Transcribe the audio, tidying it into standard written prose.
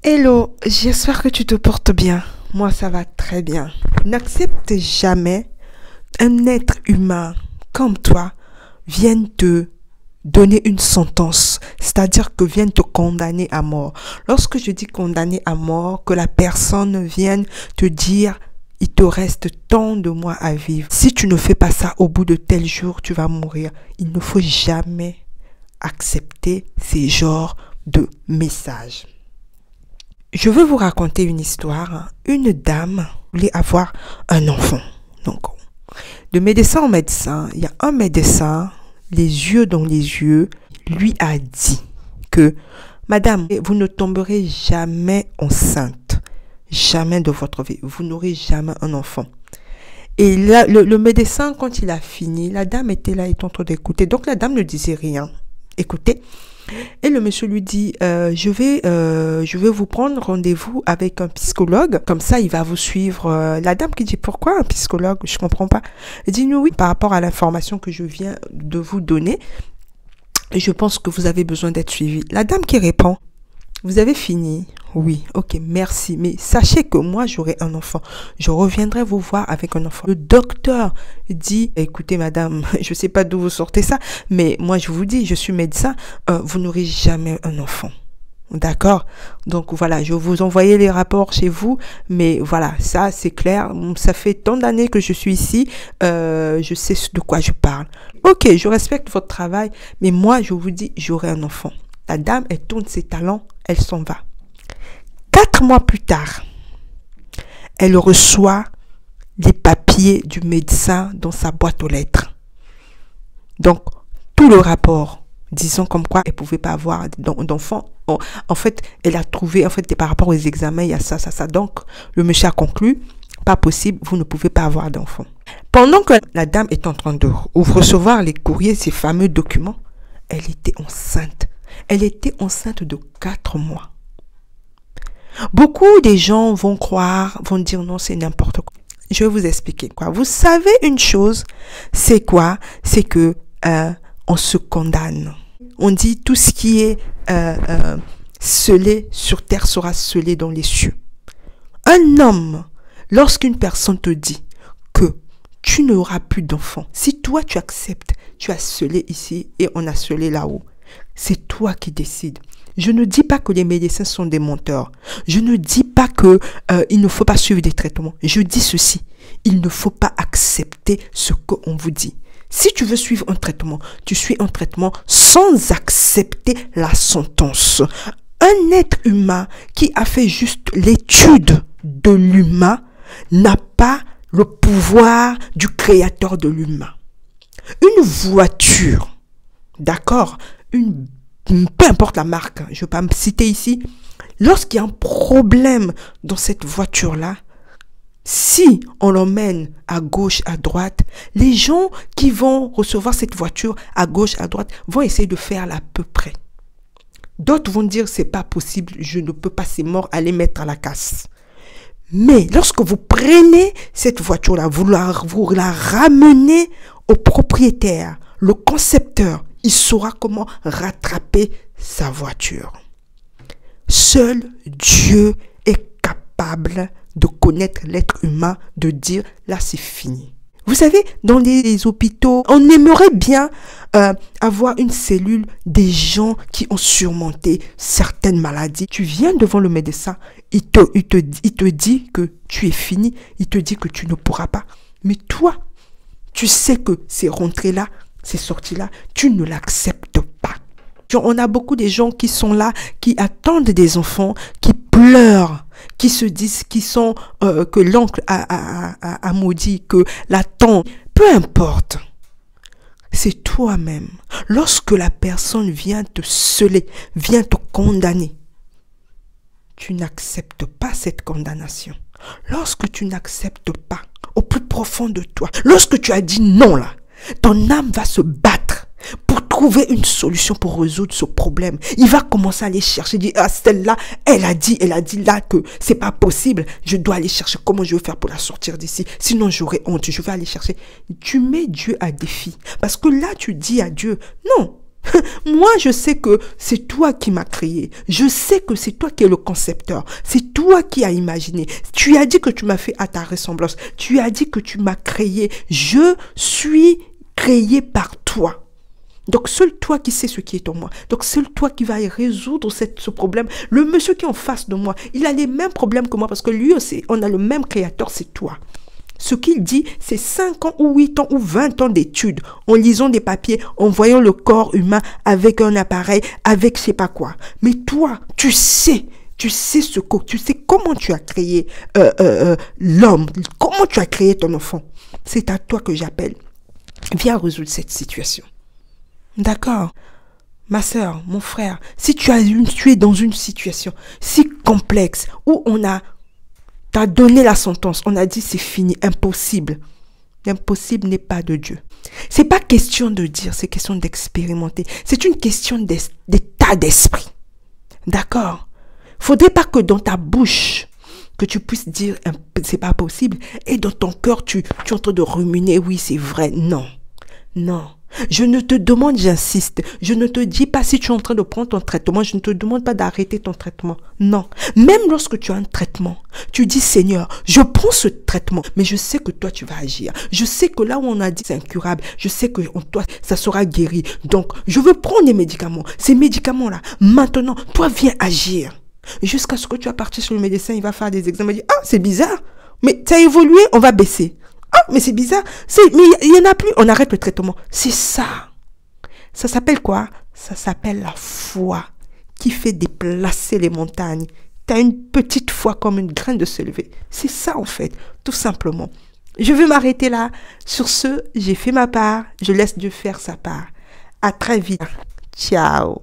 Hello, j'espère que tu te portes bien. Moi, ça va très bien. N'accepte jamais un être humain comme toi vienne te donner une sentence, c'est-à-dire que vienne te condamner à mort. Lorsque je dis condamner à mort, que la personne vienne te dire il te reste tant de mois à vivre. Si tu ne fais pas ça, au bout de tel jour, tu vas mourir. Il ne faut jamais accepter ces genres de messages. Je veux vous raconter une histoire. Une dame voulait avoir un enfant. Donc, de médecin en médecin, il y a un médecin, les yeux dans les yeux, lui a dit que Madame, vous ne tomberez jamais enceinte. Jamais de votre vie. Vous n'aurez jamais un enfant. Et là, le médecin, quand il a fini, la dame était là, il était en train d'écouter. Donc, la dame ne disait rien. Écoutez. Et le monsieur lui dit, je vais vous prendre rendez-vous avec un psychologue. Comme ça, il va vous suivre. La dame qui dit, pourquoi un psychologue? Je comprends pas. Elle dit, oui, par rapport à l'information que je viens de vous donner, je pense que vous avez besoin d'être suivi. La dame qui répond, vous avez fini? Oui, ok, merci. Mais sachez que moi, j'aurai un enfant. Je reviendrai vous voir avec un enfant. Le docteur dit, écoutez, madame, je ne sais pas d'où vous sortez ça, mais moi, je vous dis, je suis médecin, vous n'aurez jamais un enfant. D'accord? Donc voilà, je vais vous envoyer les rapports chez vous, mais voilà, ça c'est clair, ça fait tant d'années que je suis ici, je sais de quoi je parle. Ok, je respecte votre travail, mais moi, je vous dis, j'aurai un enfant. La dame, elle tourne ses talons, elle s'en va. 4 mois plus tard, elle reçoit les papiers du médecin dans sa boîte aux lettres. Donc, tout le rapport, disant comme quoi elle ne pouvait pas avoir d'enfant. En fait, elle a trouvé, par rapport aux examens, il y a ça, ça, ça. Donc, le monsieur a conclu, pas possible, vous ne pouvez pas avoir d'enfant. Pendant que la dame est en train de recevoir les courriers, ces fameux documents, elle était enceinte. Elle était enceinte de 4 mois. Beaucoup des gens vont croire, vont dire non, c'est n'importe quoi. Je vais vous expliquer quoi. Vous savez une chose, c'est quoi? C'est que on se condamne. On dit tout ce qui est scellé sur terre sera scellé dans les cieux. Un homme, lorsqu'une personne te dit que tu n'auras plus d'enfant, si toi tu acceptes, tu as scellé ici et on a scellé là-haut. C'est toi qui décides. Je ne dis pas que les médecins sont des menteurs. Je ne dis pas que il ne faut pas suivre des traitements. Je dis ceci. Il ne faut pas accepter ce qu'on vous dit. Si tu veux suivre un traitement, tu suis un traitement sans accepter la sentence. Un être humain qui a fait juste l'étude de l'humain n'a pas le pouvoir du créateur de l'humain. Une voiture, d'accord, peu importe la marque, je ne vais pas me citer ici, lorsqu'il y a un problème dans cette voiture-là, si on l'emmène à gauche, à droite, les gens qui vont recevoir cette voiture à gauche, à droite, vont essayer de faire l'à peu près. D'autres vont dire, c'est pas possible, je ne peux pas, c'est mort, allez mettre à la casse. Mais lorsque vous prenez cette voiture-là, vous la ramenez au propriétaire, le concepteur, il saura comment rattraper sa voiture. Seul Dieu est capable de connaître l'être humain, de dire là c'est fini. Vous savez, dans les hôpitaux, on aimerait bien avoir une cellule des gens qui ont surmonté certaines maladies. Tu viens devant le médecin, il te dit que tu es fini, il te dit que tu ne pourras pas. Mais toi, tu sais que c'est rentré là, c'est sorti là, tu ne l'acceptes pas. On a beaucoup de gens qui sont là, qui attendent des enfants, qui pleurent, qui se disent que l'oncle a maudit, que la tante, peu importe. C'est toi-même. Lorsque la personne vient te sceller, vient te condamner, tu n'acceptes pas cette condamnation. Lorsque tu n'acceptes pas, au plus profond de toi, lorsque tu as dit non là, ton âme va se battre pour trouver une solution pour résoudre ce problème. Il va commencer à aller chercher, dire, ah, celle-là, elle a dit là que c'est pas possible. Je dois aller chercher comment je vais faire pour la sortir d'ici. Sinon, j'aurai honte. Je vais aller chercher. Tu mets Dieu à défi. Parce que là, tu dis à Dieu, non, Moi, je sais que c'est toi qui m'as créé. Je sais que c'est toi qui es le concepteur. C'est toi qui as imaginé. Tu as dit que tu m'as fait à ta ressemblance. Tu as dit que tu m'as créé. Je suis créé par toi. Donc, seul toi qui sais ce qui est en moi. Donc, seul toi qui vas résoudre ce problème. Le monsieur qui est en face de moi, il a les mêmes problèmes que moi parce que lui aussi, on a le même créateur, c'est toi. Ce qu'il dit, c'est 5 ans ou 8 ans ou 20 ans d'études en lisant des papiers, en voyant le corps humain avec un appareil, avec je sais pas quoi. Mais toi, tu sais comment tu as créé l'homme, comment tu as créé ton enfant. C'est à toi que j'appelle. Viens résoudre cette situation. D'accord? Ma soeur, mon frère, si tu es dans une situation si complexe où t'as donné la sentence, on a dit c'est fini, impossible. L'impossible n'est pas de Dieu. C'est pas question de dire, c'est question d'expérimenter. C'est une question d'état d'esprit. D'accord? Faudrait pas que dans ta bouche, que tu puisses dire c'est pas possible, et dans ton cœur, tu es en train de ruminer, oui c'est vrai. Non, non. Je ne te demande, j'insiste, je ne te dis pas si tu es en train de prendre ton traitement, je ne te demande pas d'arrêter ton traitement. Non. Même lorsque tu as un traitement, tu dis Seigneur, je prends ce traitement, mais je sais que toi tu vas agir. Je sais que là où on a dit c'est incurable, je sais que toi ça sera guéri. Donc, je veux prendre les médicaments. Ces médicaments-là, maintenant, toi viens agir. Jusqu'à ce que tu vas partir sur le médecin, il va faire des examens, il va dire, ah, c'est bizarre, mais ça a évolué, on va baisser. Ah, mais c'est bizarre. Mais il n'y en a plus. On arrête le traitement. C'est ça. Ça s'appelle quoi? Ça s'appelle la foi qui fait déplacer les montagnes. Tu as une petite foi comme une graine de se lever. C'est ça en fait, tout simplement. Je vais m'arrêter là. Sur ce, j'ai fait ma part. Je laisse Dieu faire sa part. À très vite. Ciao.